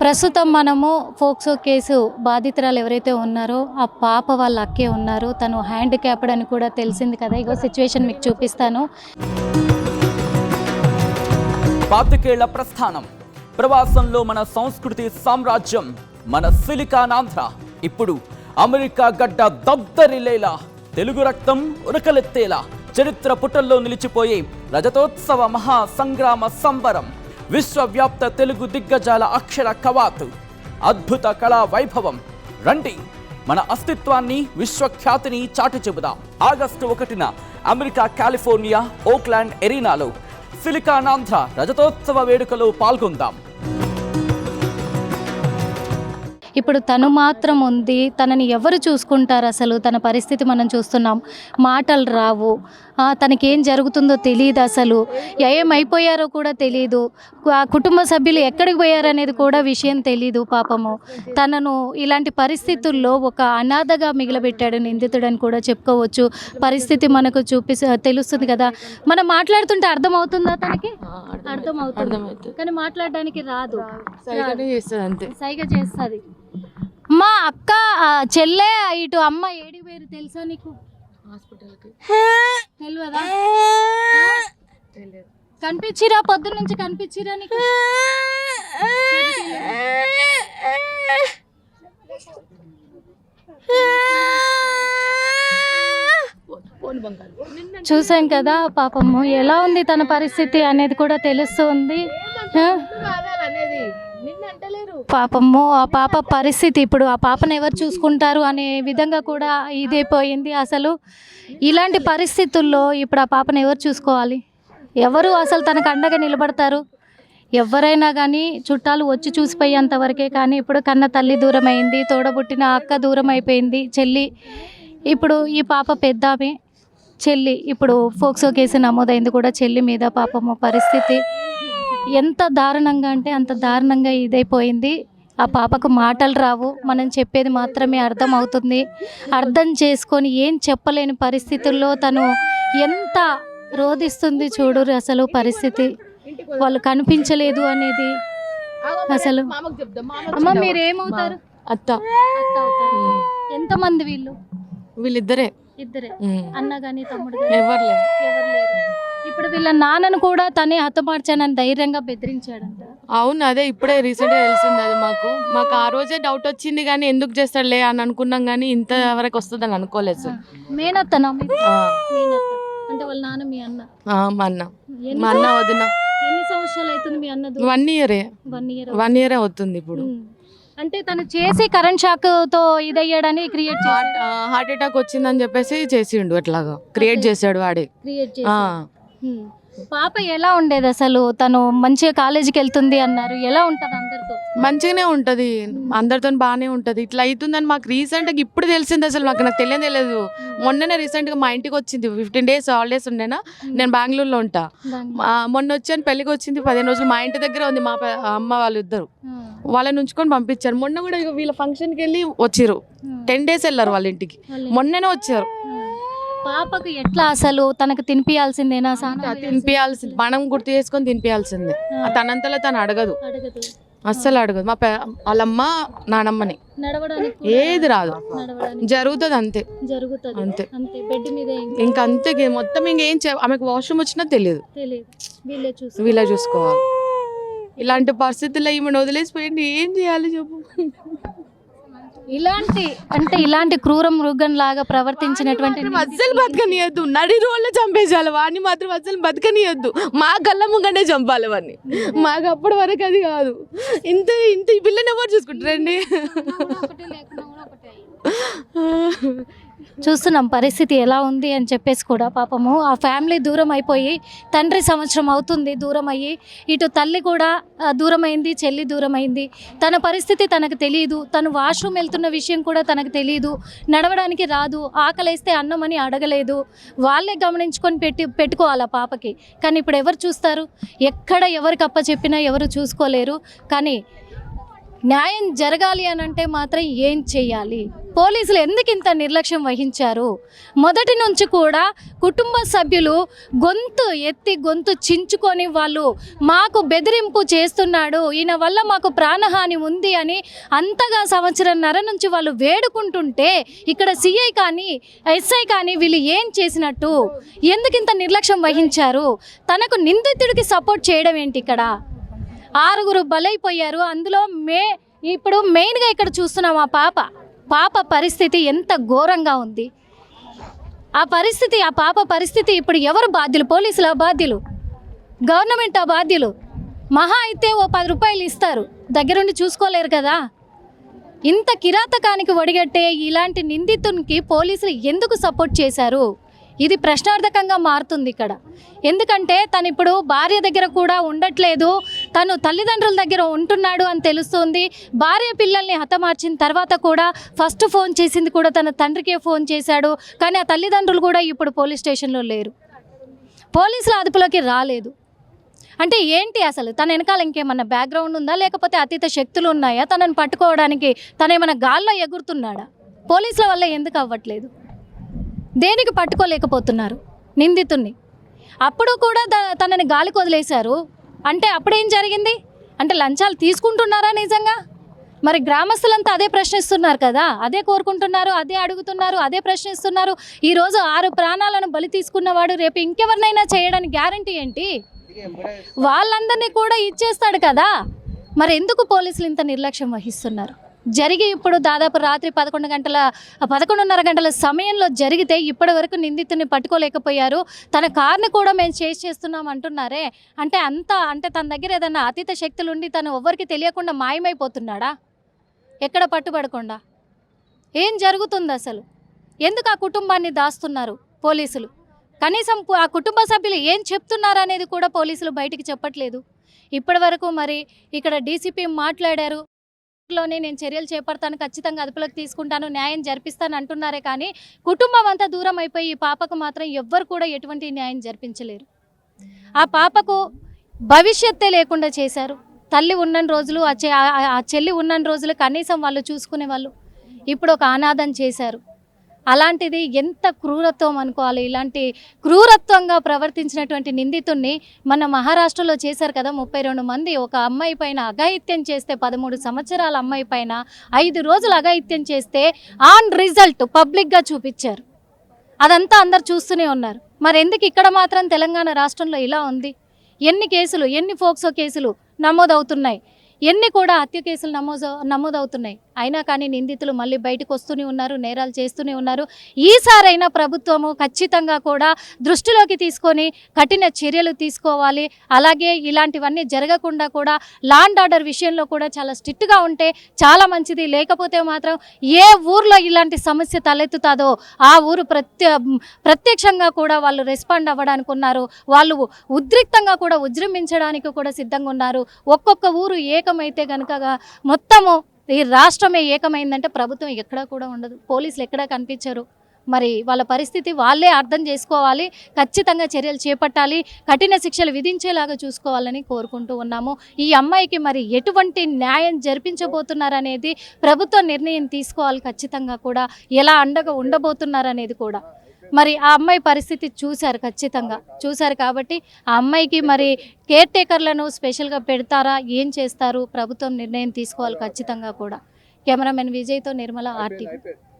ప్రస్తుతం మనము POCSO case బాధితురాలు ఎవరైతే ఉన్నారో ఆ పాప వాళ్ళ అక్కే ఉన్నారు. తను హ్యాండిక్యాప్డ్ అని కూడా తెలిసింది కదా. ఇగో సిచ్యువేషన్ మీకు చూపిస్తాను. పాతికేళ్ల ప్రస్థానం, ప్రవాసంలో మన సంస్కృతి సామ్రాజ్యం, మన సిలికాన్ ఆంధ్ర ఇప్పుడు అమెరికా గడ్డ దద్దరిల్లేలా, తెలుగు రక్తం ఉరకలెత్తేలా చరిత్ర పుటల్లో నిలిచిపోయే రజతోత్సవ మహా సంగ్రామ సంబరం, విశ్వవ్యాప్త తెలుగు దిగ్గజాల అక్షర కవాతు, అద్భుత కళా వైభవం. రండి, మన అస్తిత్వాన్ని విశ్వఖ్యాతిని చాటి చెబుదాం. ఆగస్టు 1న అమెరికా కాలిఫోర్నియా ఓక్లాండ్ ఎరీనాలో సిలికాన్ ఆంధ్ర రజతోత్సవ వేడుకలో పాల్గొందాం. ఇప్పుడు తను మాత్రం ఉంది, తనని ఎవరు చూసుకుంటారు? అసలు తన పరిస్థితి మనం చూస్తున్నాం. మాటలు రావు, తనకేం జరుగుతుందో తెలియదు, అసలు ఏమైపోయారో కూడా తెలియదు, కుటుంబ సభ్యులు ఎక్కడికి పోయారనేది కూడా విషయం తెలీదు. పాపము తనను ఇలాంటి పరిస్థితుల్లో ఒక అనాథగా మిగిలిపెట్టాడు నిందితుడని కూడా చెప్పుకోవచ్చు. పరిస్థితి మనకు తెలుస్తుంది కదా. మనం మాట్లాడుతుంటే అర్థమవుతుందా? తనకి అర్థమవుతుంది కానీ మాట్లాడడానికి రాదు, సైగ చేస్తుంది. మా అక్క చెల్లె ఇటు అమ్మ ఏడికి పోయారు తెలుసా నీకు? హాస్పిటల్కి తెలియదా? కనిపించిరా? పొద్దున్న నుంచి కనిపించిరా నీకు? చూసాం కదా పాపము ఎలా ఉంది తన పరిస్థితి అనేది కూడా తెలుస్తుంది. పాపము ఆ పాప పరిస్థితి ఇప్పుడు ఆ పాపను ఎవరు చూసుకుంటారు అనే విధంగా కూడా ఇదైపోయింది. అసలు ఇలాంటి పరిస్థితుల్లో ఇప్పుడు ఆ పాపను ఎవరు చూసుకోవాలి? ఎవరు అసలు తనకు అండగా నిలబడతారు? ఎవరైనా కానీ చుట్టాలు వచ్చి చూసిపోయేంత వరకే. కానీ ఇప్పుడు కన్న తల్లి దూరం అయింది, తోడబుట్టిన అక్క దూరం అయిపోయింది, చెల్లి. ఇప్పుడు ఈ పాప పెద్దామె చెల్లి. ఇప్పుడు ఫోక్సో కేసు నమోదైంది కూడా చెల్లి మీద. పాపము పరిస్థితి ఎంత దారుణంగా అంటే అంత దారుణంగా ఇదైపోయింది. ఆ పాపకు మాటలు రావు, మనం చెప్పేది మాత్రమే అర్థం అవుతుంది. అర్థం చేసుకొని ఏం చెప్పలేని పరిస్థితుల్లో తను ఎంత రోధిస్తుంది చూడు. అసలు పరిస్థితి వాళ్ళు కనిపించలేదు అనేది అసలు. అమ్మ మీరేమవుతారు? అత్త. అత్త అవుతారు. ఎంతమంది వీళ్ళిద్దరే? ఇద్దరే. అన్న కానీ తమ్ముడు ఎవరు లేరు. ఇప్పుడు వీళ్ళ నాన్నను కూడా తనే హతమార్చానని ధైర్యంగా బెదిరించాడంట. అవును, అదే ఇప్పుడే రీసెంట్గా తెలిసింది. అది మాకు ఆ రోజే డౌట్ వచ్చింది, కానీ ఎందుకు చేస్తాడులే అని అనుకున్నాం, కానీ ఇంతవరకు వస్తుందని అనుకోలేదు సార్. మేనత్తనా? అంటే వాళ్ళ నాన్న మీ అన్న? మా అన్న వదిన. ఎన్ని సంవత్సరాలు అవుతుంది మీ అన్న? 1 ఇయరే. 1 ఇయరే అవుతుంది ఇప్పుడు. అంటే తను చేసి కరెంట్ షాక్ తో ఇదయ్యాడని క్రియేట్ హార్ట్ అటాక్ వచ్చిందని చెప్పేసి చేసిండు. అట్లాగా క్రియేట్ చేశాడు వాడే. పాప ఎలా ఉండేది అసలు? తను మంచిగా కాలేజీకి వెళ్తుంది అన్నారు. ఎలా ఉంటది అందరితో? మంచిగానే ఉంటది, అందరితో బాగానే ఉంటది. ఇట్లా అవుతుందని మాకు రీసెంట్గా ఇప్పుడు తెలిసింది. అసలు నాకు తెలియదు. మొన్ననే రీసెంట్గా మా ఇంటికి వచ్చింది. 15 days హాలిడేస్ ఉండేనా, నేను బెంగళూరులో ఉంటా. మొన్న వచ్చాను, పెళ్ళికి వచ్చింది. 15 రోజులు మా ఇంటి దగ్గర ఉంది. మా అమ్మ వాళ్ళు ఇద్దరు వాళ్ళని ఉంచుకొని పంపించారు. మొన్న కూడా వీళ్ళ ఫంక్షన్కి వెళ్ళి వచ్చిర్రు. 10 days వెళ్ళారు వాళ్ళ ఇంటికి. మొన్ననే వచ్చారు. పాపకు ఎట్లా అసలు? తనకు తినిపియాల్సిందేనా? తినిపియాల్సింది, మనం గుర్తు చేసుకొని తినిపియాల్సిందే. తనంతలో తను అడగదు, అస్సలు అడగదు. వాళ్ళమ్మ నానమ్మని ఏది రాదు, జరుగుతుంది అంతే. అంతే ఇంకా అంతే. మొత్తం ఇంకేం ఆమెకు వాష్రూమ్ వచ్చినా తెలియదు, వీళ్ళే చూసుకోవాలి. ఇలాంటి పరిస్థితుల్లో ఈమెను వదిలేసిపోయింది, ఏం చేయాలి చెప్పు? ఇలాంటి క్రూర మృగం లాగా ప్రవర్తించినటువంటి అస్సలు బతకనియద్దు. నడి రోడ్లో చంపేసాలి వాడిని, మాత్రం అస్సలు బతకనియద్దు. మా కళ్ళ ముంగనే చంపాలి వాడిని. మాకు అప్పటి వరకు అది కాదు. ఇంత ఈ పిల్లని ఎవరు చూసుకుంటారండి? చూస్తున్నాం పరిస్థితి ఎలా ఉంది అని చెప్పేసి కూడా. పాపము ఆ ఫ్యామిలీ దూరం అయిపోయి, తండ్రి సంవత్సరం అవుతుంది దూరం అయ్యి, ఇటు తల్లి కూడా దూరమైంది, చెల్లి దూరమైంది. తన పరిస్థితి తనకు తెలియదు. తను వాష్రూమ్ వెళ్తున్న విషయం కూడా తనకు తెలియదు. నడవడానికి రాదు, ఆకలేస్తే అన్నమని అడగలేదు. వాళ్ళే గమనించుకొని పెట్టుకోవాలి ఆ పాపకి. కానీ ఇప్పుడు ఎవరు చూస్తారు? ఎక్కడ ఎవరికి అప్ప చెప్పినా ఎవరు చూసుకోలేరు. కానీ న్యాయం జరగాలి అని అంటే మాత్రం ఏం చెయ్యాలి? పోలీసులు ఎందుకు ఇంత నిర్లక్ష్యం వహించారు? మొదటి నుంచి కూడా కుటుంబ సభ్యులు గొంతు ఎత్తి గొంతు చించుకొని వాళ్ళు మాకు బెదిరింపు చేస్తున్నాడు, ఈయన వల్ల మాకు ప్రాణహాని ఉంది అని అంతగా సంవత్సరంన్నర నుంచి వాళ్ళు వేడుకుంటుంటే ఇక్కడ సిఐ కానీ ఎస్ఐ కానీ వీళ్ళు ఏం చేసినట్టు? ఎందుకు ఇంత నిర్లక్ష్యం వహించారు? తనకు నిందితుడికి సపోర్ట్ చేయడం ఏంటి? ఇక్కడ 6 బలైపోయారు. అందులో ఇప్పుడు మెయిన్గా ఇక్కడ చూస్తున్నాం ఆ పాప పరిస్థితి ఎంత ఘోరంగా ఉంది. ఆ పాప పరిస్థితి ఇప్పుడు ఎవరు బాధ్యులు? పోలీసుల బాధ్యులు, గవర్నమెంట్ బాధ్యులు. మహా అయితే ఓ 10 రూపాయలు ఇస్తారు, దగ్గరుండి చూసుకోలేరు కదా. ఇంత కిరాతకానికి ఒడిగట్టే ఇలాంటి నిందితునికి పోలీసులు ఎందుకు సపోర్ట్ చేశారు? ఇది ప్రశ్నార్థకంగా మారుతుంది ఇక్కడ. ఎందుకంటే తను ఇప్పుడు భార్య దగ్గర కూడా ఉండట్లేదు, తను తల్లిదండ్రుల దగ్గర ఉంటున్నాడు అని తెలుస్తుంది. భార్య పిల్లల్ని హతమార్చిన తర్వాత కూడా ఫస్ట్ ఫోన్ చేసింది కూడా తన తండ్రికే ఫోన్ చేశాడు. కానీ ఆ తల్లిదండ్రులు కూడా ఇప్పుడు పోలీస్ స్టేషన్లో లేరు, పోలీసుల అదుపులోకి రాలేదు. అంటే ఏంటి అసలు? తన వెనకాల ఇంకేమన్నా బ్యాక్గ్రౌండ్ ఉందా, లేకపోతే అతీత శక్తులు ఉన్నాయా తనని పట్టుకోవడానికి? తనేమన్నా గాల్లో ఎగురుతున్నాడా? పోలీసుల వల్ల ఎందుకు అవ్వట్లేదు? దేనికి పట్టుకోలేకపోతున్నారు నిందితుణ్ణి? అప్పుడు కూడా తనని గాలికి వదిలేశారు అంటే అప్పుడేం జరిగింది? అంటే లంచాలు తీసుకుంటున్నారా నిజంగా? మరి గ్రామస్తులంతా అదే ప్రశ్నిస్తున్నారు కదా, అదే కోరుకుంటున్నారు, అదే అడుగుతున్నారు, అదే ప్రశ్నిస్తున్నారు. ఈరోజు 6 ప్రాణాలను బలి తీసుకున్నవాడు రేపు ఇంకెవరినైనా చేయడానికి గ్యారంటీ ఏంటి? వాళ్ళందరినీ కూడా ఇచ్చేస్తాడు కదా. మరి ఎందుకు పోలీసులు ఇంత నిర్లక్ష్యం వహిస్తున్నారు? జరిగి ఇప్పుడు దాదాపు రాత్రి 11:30 గంటల సమయంలో జరిగితే ఇప్పటి వరకు నిందితుని పట్టుకోలేకపోయారు. తన కార్ని కూడా మేము చేస్తున్నాం అంటున్నారే. అంటే తన దగ్గర ఏదన్నా అతీత శక్తులు ఉండి తను ఎవ్వరికి తెలియకుండా మాయమైపోతున్నాడా? ఎక్కడ పట్టుబడకుండా? ఏం జరుగుతుంది అసలు? ఎందుకు ఆ కుటుంబాన్ని దాస్తున్నారు పోలీసులు? కనీసం ఆ కుటుంబ సభ్యులు ఏం చెప్తున్నారు అనేది కూడా పోలీసులు బయటికి చెప్పట్లేదు ఇప్పటి వరకు. మరి ఇక్కడ డీసీపీ మాట్లాడారు, లోనే నేను చర్యలు చేపడతాను, ఖచ్చితంగా అదుపులోకి తీసుకుంటాను, న్యాయం జరిపిస్తాను అంటున్నారే. కానీ కుటుంబం అంతా దూరం అయిపోయి ఈ పాపకు మాత్రం ఎవ్వరు కూడా ఎటువంటి న్యాయం జరిపించలేరు. ఆ పాపకు భవిష్యత్తే లేకుండా చేశారు. తల్లి ఉన్న రోజులు, ఆ చెల్లి ఉన్న రోజులు కనీసం వాళ్ళు చూసుకునే వాళ్ళు, ఇప్పుడు ఒక అనాథం చేశారు. అలాంటిది ఎంత క్రూరత్వం అనుకోవాలి. ఇలాంటి క్రూరత్వంగా ప్రవర్తించినటువంటి నిందితుడిని మన మహారాష్ట్రలో చేశారు కదా. 32 మంది ఒక అమ్మాయి పైన అఘాయిత్యం చేస్తే, 13 సంవత్సరాల అమ్మాయి పైన 5 రోజులు అఘాయిత్యం చేస్తే ఆన్ రిజల్ట్ పబ్లిక్గా చూపించారు. అదంతా అందరు చూస్తూనే ఉన్నారు. మరి ఎందుకు ఇక్కడ మాత్రం తెలంగాణ రాష్ట్రంలో ఇలా ఉంది? ఎన్ని కేసులు, ఎన్ని ఫోక్సో కేసులు నమోదవుతున్నాయి, ఎన్ని కూడా హత్య కేసులు నమోదవుతున్నాయి. అయినా కానీ నిందితులు మళ్ళీ బయటకు వస్తూనే ఉన్నారు, నేరాలు చేస్తూనే ఉన్నారు. ఈసారైనా ప్రభుత్వము ఖచ్చితంగా కూడా దృష్టిలోకి తీసుకొని కఠిన చర్యలు తీసుకోవాలి. అలాగే ఇలాంటివన్నీ జరగకుండా కూడా లా అండ్ ఆర్డర్ విషయంలో కూడా చాలా స్ట్రిక్ట్గా ఉంటే చాలా మంచిది. లేకపోతే మాత్రం ఏ ఊర్లో ఇలాంటి సమస్య తలెత్తుతాదో ఆ ఊరు ప్రత్యక్షంగా కూడా వాళ్ళు రెస్పాండ్ అవ్వడానికి ఉన్నారు. వాళ్ళు ఉద్రిక్తంగా కూడా ఉజృంభించడానికి కూడా సిద్ధంగా ఉన్నారు. ఒక్కొక్క ఊరు ఏకమైతే కనుక మొత్తము ఈ రాష్ట్రమే ఏకమైందంటే ప్రభుత్వం ఎక్కడా కూడా ఉండదు, పోలీసులు ఎక్కడా కనిపించరు. మరి వాళ్ళ పరిస్థితి వాళ్ళే అర్థం చేసుకోవాలి, ఖచ్చితంగా చర్యలు చేపట్టాలి, కఠిన శిక్షలు విధించేలాగా చూసుకోవాలని కోరుకుంటూ ఉన్నాము. ఈ అమ్మాయికి మరి ఎటువంటి న్యాయం జరిపించబోతున్నారనేది ప్రభుత్వం నిర్ణయం తీసుకోవాలి. ఖచ్చితంగా కూడా ఎలా అండగా ఉండబోతున్నారనేది కూడా మరి ఆ అమ్మాయి పరిస్థితి చూశారు, ఖచ్చితంగా చూశారు. కాబట్టి ఆ అమ్మాయికి మరి కేర్ టేకర్లను స్పెషల్గా పెడతారా, ఏం చేస్తారు, ప్రభుత్వం నిర్ణయం తీసుకోవాలి ఖచ్చితంగా కూడా. కెమెరామెన్ విజయ్తో నిర్మల, RTV.